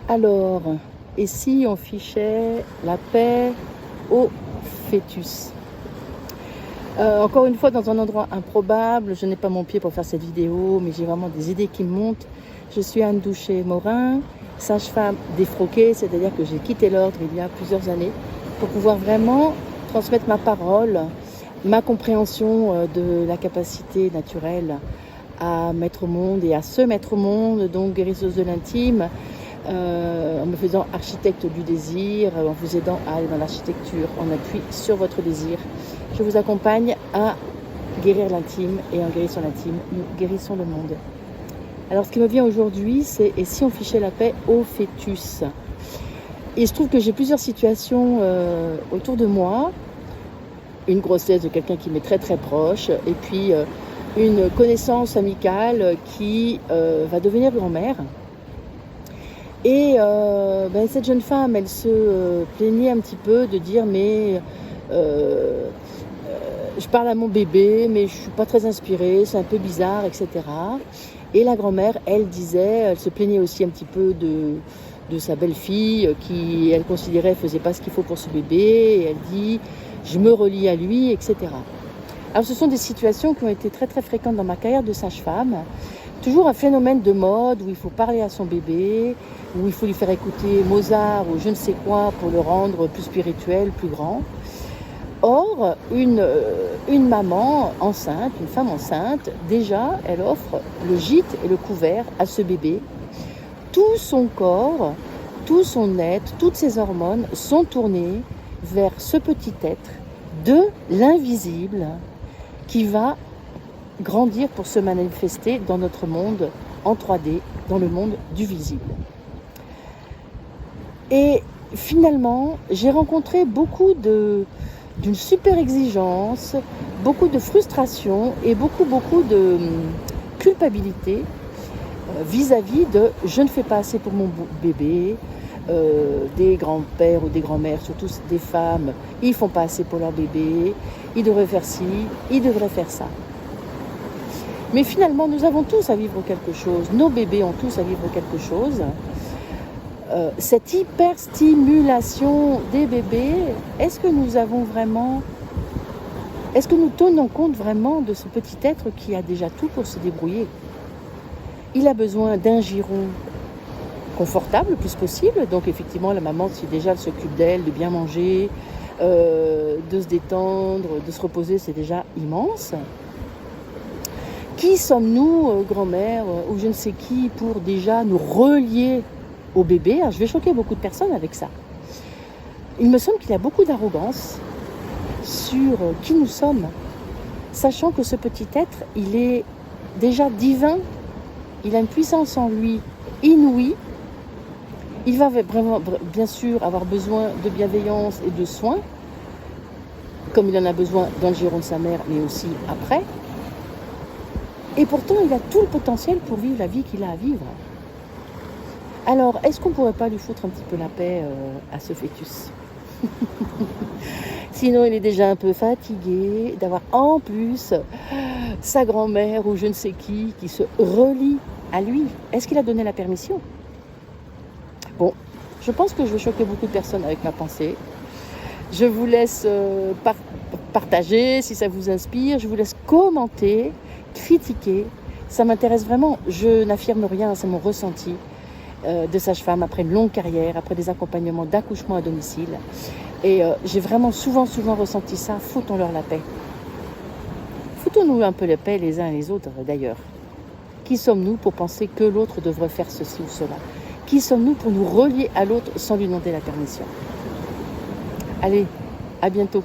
Alors, et si on fichait la paix au fœtus? Encore une fois, dans un endroit improbable, je n'ai pas mon pied pour faire cette vidéo, mais j'ai vraiment des idées qui me montent. Je suis Anne Douchet-Morin, sage-femme défroquée, c'est-à-dire que j'ai quitté l'ordre il y a plusieurs années pour pouvoir vraiment transmettre ma parole, ma compréhension de la capacité naturelle à mettre au monde et à se mettre au monde, donc guérisseuse de l'intime, en me faisant architecte du désir, en vous aidant à aller dans l'architecture, en appui sur votre désir. Je vous accompagne à guérir l'intime et en guérissant l'intime, nous guérissons le monde. Alors ce qui me vient aujourd'hui, c'est « et si on fichait la paix au fœtus ?» Et je trouve que j'ai plusieurs situations autour de moi. Une grossesse de quelqu'un qui m'est très très proche et puis une connaissance amicale qui va devenir grand-mère. Et cette jeune femme, elle se plaignait un petit peu de dire mais je parle à mon bébé mais je suis pas très inspirée, c'est un peu bizarre, etc. Et la grand-mère, elle se plaignait aussi un petit peu de sa belle-fille qui, elle considérait, faisait pas ce qu'il faut pour ce bébé. Et elle dit, je me relie à lui, etc. Alors ce sont des situations qui ont été très très fréquentes dans ma carrière de sage-femme. Toujours un phénomène de mode où il faut parler à son bébé, où il faut lui faire écouter Mozart ou je ne sais quoi pour le rendre plus spirituel, plus grand. Or, une maman enceinte, une femme enceinte, déjà, elle offre le gîte et le couvert à ce bébé. Tout son corps, tout son être, toutes ses hormones sont tournées vers ce petit être de l'invisible qui va grandir pour se manifester dans notre monde en 3D, dans le monde du visible. Et finalement, j'ai rencontré beaucoup d'une super exigence, beaucoup de frustration et beaucoup de culpabilité vis-à-vis de « je ne fais pas assez pour mon bébé », des grands-pères ou des grands-mères, surtout des femmes, ils ne font pas assez pour leur bébé, ils devraient faire ci, ils devraient faire ça. Mais finalement, nous avons tous à vivre quelque chose, nos bébés ont tous à vivre quelque chose. Cette hyperstimulation des bébés, est-ce que nous tenons compte vraiment de ce petit être qui a déjà tout pour se débrouiller? Il a besoin d'un giron confortable le plus possible, donc effectivement la maman, si déjà elle s'occupe d'elle, de bien manger, de se détendre, de se reposer, c'est déjà immense. Qui sommes-nous, grand-mère ou je ne sais qui, pour déjà nous relier au bébé? Alors, je vais choquer beaucoup de personnes avec ça. Il me semble qu'il y a beaucoup d'arrogance sur qui nous sommes, sachant que ce petit être, il est déjà divin, il a une puissance en lui inouïe, il va vraiment, bien sûr avoir besoin de bienveillance et de soins, comme il en a besoin dans le giron de sa mère, mais aussi après. Et pourtant, il a tout le potentiel pour vivre la vie qu'il a à vivre. Alors, est-ce qu'on ne pourrait pas lui foutre un petit peu la paix à ce fœtus? Sinon, il est déjà un peu fatigué d'avoir en plus sa grand-mère ou je ne sais qui se relie à lui. Est-ce qu'il a donné la permission? Bon, je pense que je vais choquer beaucoup de personnes avec ma pensée. Je vous laisse partager si ça vous inspire. Je vous laisse commenter, critiquer. Ça m'intéresse vraiment. Je n'affirme rien, c'est mon ressenti de sage-femme après une longue carrière, après des accompagnements d'accouchement à domicile. Et j'ai vraiment souvent ressenti ça. Foutons-leur la paix. Foutons-nous un peu la paix les uns et les autres d'ailleurs. Qui sommes-nous pour penser que l'autre devrait faire ceci ou cela? Qui sommes-nous pour nous relier à l'autre sans lui demander la permission? Allez, à bientôt.